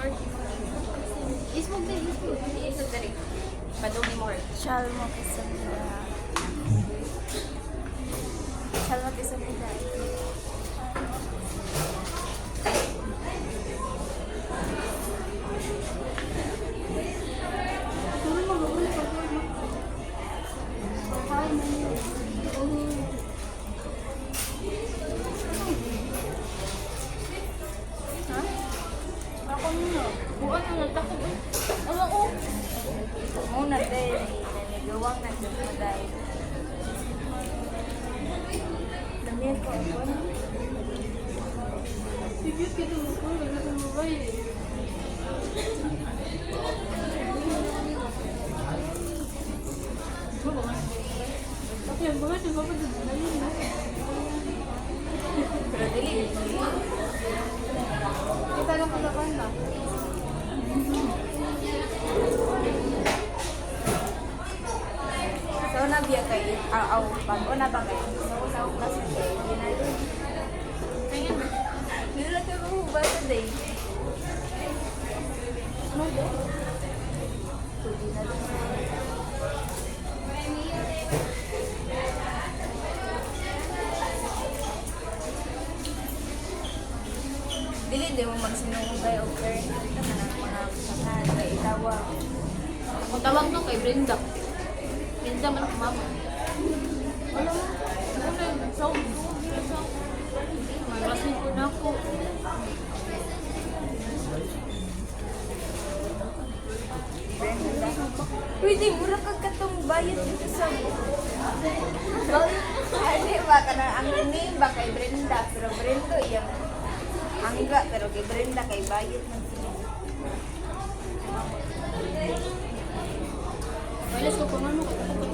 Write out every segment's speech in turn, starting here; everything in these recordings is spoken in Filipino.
Ismog din, ismog. Ismog din. Padumi mo. Shalmo Kisabida. Shalmo Kisabida. Buwan na nagtakot. Ano ko? Muna din. Nanigawang nagsasaday. Damihan ko ako. Sibiyot kita mo ko. Wala sa mobile. Okay, ang mga ito ba Pero dili. kita lang pala banda. So, nabiya kayo. Aw, bago na ba kayo? So, sa ukas kayo. Ginalo. Dili lang kayo mahubasa day. Ano day? Pwede na din. Dili din mo magsinunong kayo o kern. Ito na ng mga kasahan. Kaya itawa. Kung tawag no kay Brenda. Brenda man ako mama. Wala mo. Ano na yung sound? Marasin ko na ako. Pwede, mura kag katong bayad dito sa... Ano ba ka na, ang name ba kay Brenda, pero Brenda yung angga, pero kay Brenda kay bayad ng sila. Pailis ko kung ano kay kapag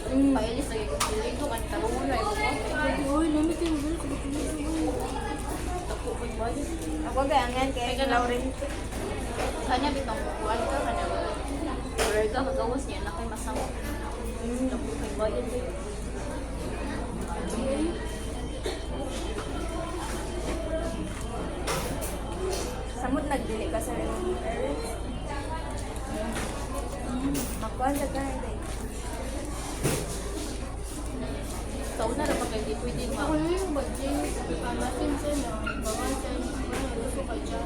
Pailis lagi ko dito kan tarungon na imo ko. Oy, lamit yung bilis ko dito. Tako pag bayad. Ako ganyan kay Lauren. Kanya bitong kuan ka kanya. Pero ka magawas niya na kay masama. Tako pag bayad. Samot nagdili ka sa remoter. Makuha sa ganyan. Taon na ra kay di pwede ma. Ako na yung budget. Kanatin siya na bawal siya. Gusto kay Jan.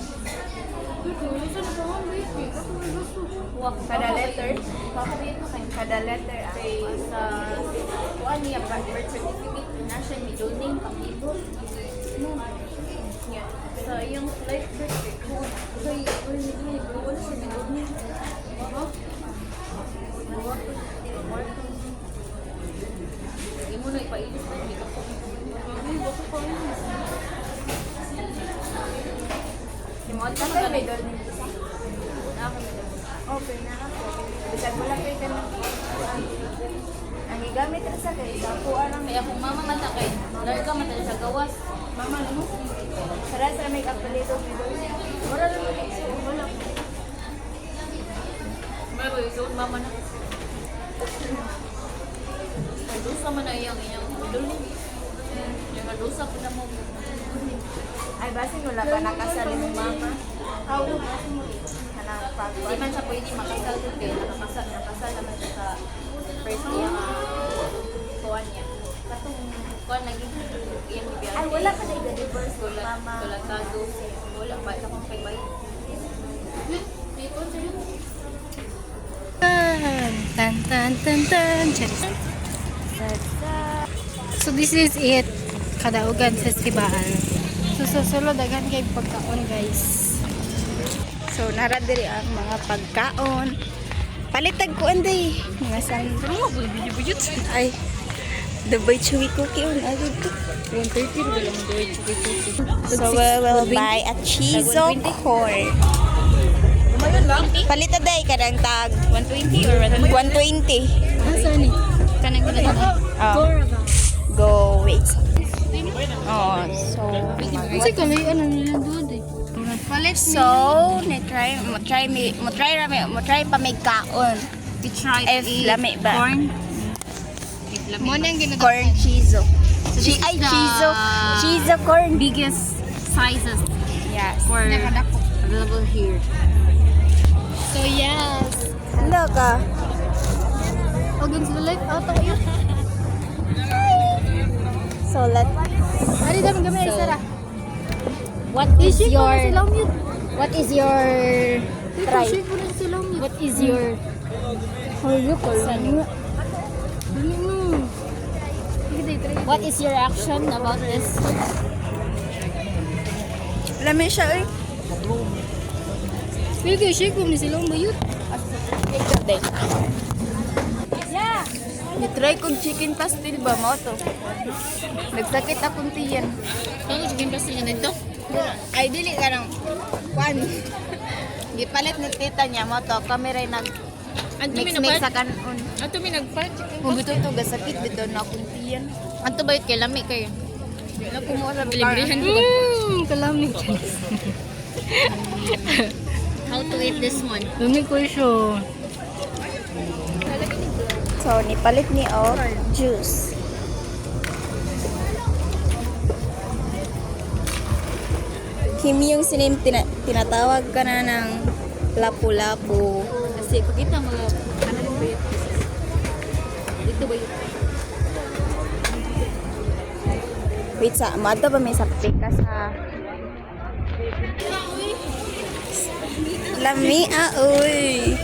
Ito, isa na bawal baby. Ako may gusto. Kada letter, Papayat mo kay kada letter kay sa kuan niya birth certificate na siya ni Joning Pang-Ibo. Yeah. Sa iyong life birth certificate. So, wala siya ni Joning. Hindi mo na ipailis na hindi ako. Ay, baka pa yun. Simuat ka Kaya may na doon. Nakakamilang. Okay na ako. Bisag mo lang kayo ka na. Ang igamit na sa kayo, sa kuha lang. Kaya kung mama mata kay, lalo ka mata sa gawas. Mama, ano? Sa may kapalito. Wala lang mo kasi. Wala. May ko yung mama na. Kadusa man na iyang idol. Yung kadusa po na mo. Ay, basin wala ba nakasali ng mama? How? Hanang Hindi pagpag. man siya pwede makasal doon kaya nakasal naman siya sa first iyang kuwan niya. Katong kuwan naging iyang bibiyan. Ay, wala pa na i-divorce ng Wala, mama. tulatado. Wala pa, sa kong kay bayi. Dito, sa'yo. Tan tan tan tan. Charis. So this is it. Kadaugan Festival. So susulod dagan kay pagkaon guys. So, naradiri ang mga pagkaon. Palitag ko anday. Mga sandro. Ay, Dubai chewy cookie on agad to. 130 rin lang doon. So, we will buy a chizo corn. Umayon lang? Palita day kadang tag 120 or 120? 120. Asa ni? Kanang ginagawa. Go, wait. Oh, so, Kasi kalay ano nila doon eh. Palit so, try pa may kaon. we try If lami ba? corn. Mo nang ginagawa. Corn chizo. this is Ay, the chizo corn. Biggest sizes Yes. for Nakadako. available here. So yes. Hello ka. Against the light out yun. So, let Ari dami gamay So, Sara. What is Shake mo your na silang yun. what is your try. Shake mo na silang yun. what is your Hayo ko lang. Dali mo. Sige, day, try. what is your action about this? Lami siya, eh. Sige, shake mo na silang bayot. Yeah. Nitry kong chicken pastil ba mo to? Nagsakit akong tiyan. Ano chicken pastil na dito? Ay, dili ka ng kwan. Gipalit ni tita niya mo to. Kami rin nag Anto mi mix sa nagpat. kanon. Anto mi nagpat chicken. Kung bito ito, gasakit bito na akong tiyan. Anto bayot kay lami kayo. Wala ko mo sa Librihan ko ba? Kalamig. How to eat this one? Dami ko siya. So, nipalit ni og juice. Kim yung sinim, tinatawag ka na ng lapu-lapu. Kasi pakita mga ano rin bayot. Dito bayot. Wait, sa mato ba may sakti ka sa... Lami, uy.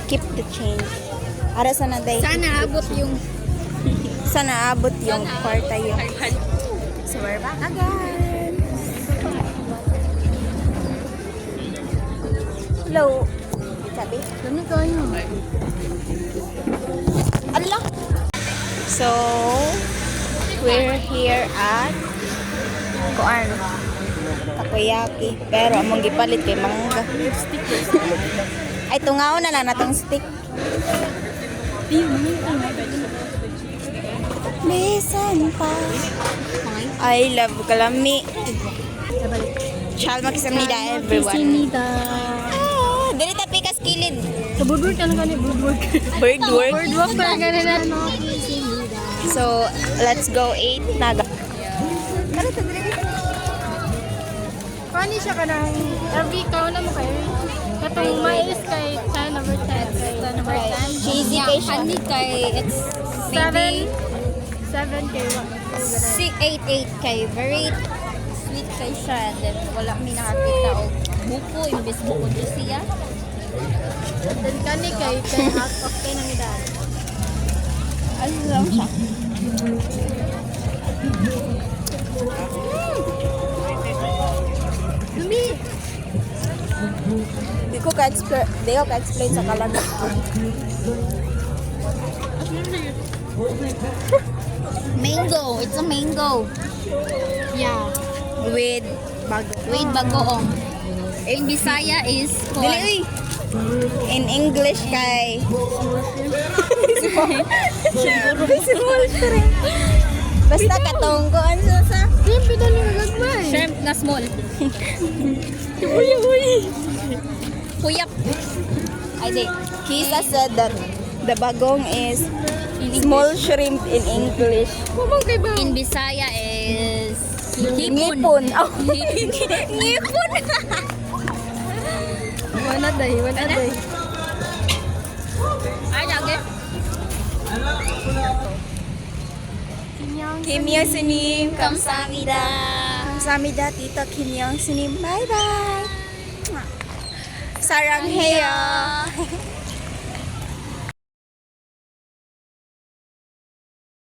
Keep the change. Ara sana day. Sana abot yung Sana abot yung kwarta yung. So we're back again. Hello. Sabi? Dami kayo. Allah. So we're here at kuan takoyaki, pero among gipalit kay mangga. Ay tungaw na lang natong stick. Listen pa. I love kalami. Chal makisam nida everyone. Ah, dili ta pikas kilid. Sa Woodward ka na gani, Woodward. Birdwork. Woodward ka na gani na. So, let's go eat naga. Kani siya ka ng every ikaw na mo kayo. Katong mais kay 10 over 10. Kay 10 over 10. Cheesy kay siya. Honey kay it's 7. 7 kay 8 kay very sweet kay siya. Then wala mi nakakita og buko imbes buko siya. Then kani kay 10 out of 10 ang edad. Ano lang siya? Dumi! Di ko ka-explain sa kalag. Mango, it's a mango. Yeah. With bago. Wait, bagoong. In Bisaya is corn. Dili, uy. In English kay... Simul shrimp. Basta katong ko ano sa... Shrimp ito lang nagagmay. Shrimp na small. Uy, uy. Kuyap. I think Kisa said that the bagong is small shrimp in English. In Bisaya is hipon. Ngipon. Oh. Ngipon. Wala day, wala day. Ay, lagi. Kim Yong Sunim. Kamsahamnida. Kamsahamnida, Tito Kim Yong Sunim. Bye-bye. Sarang heyo.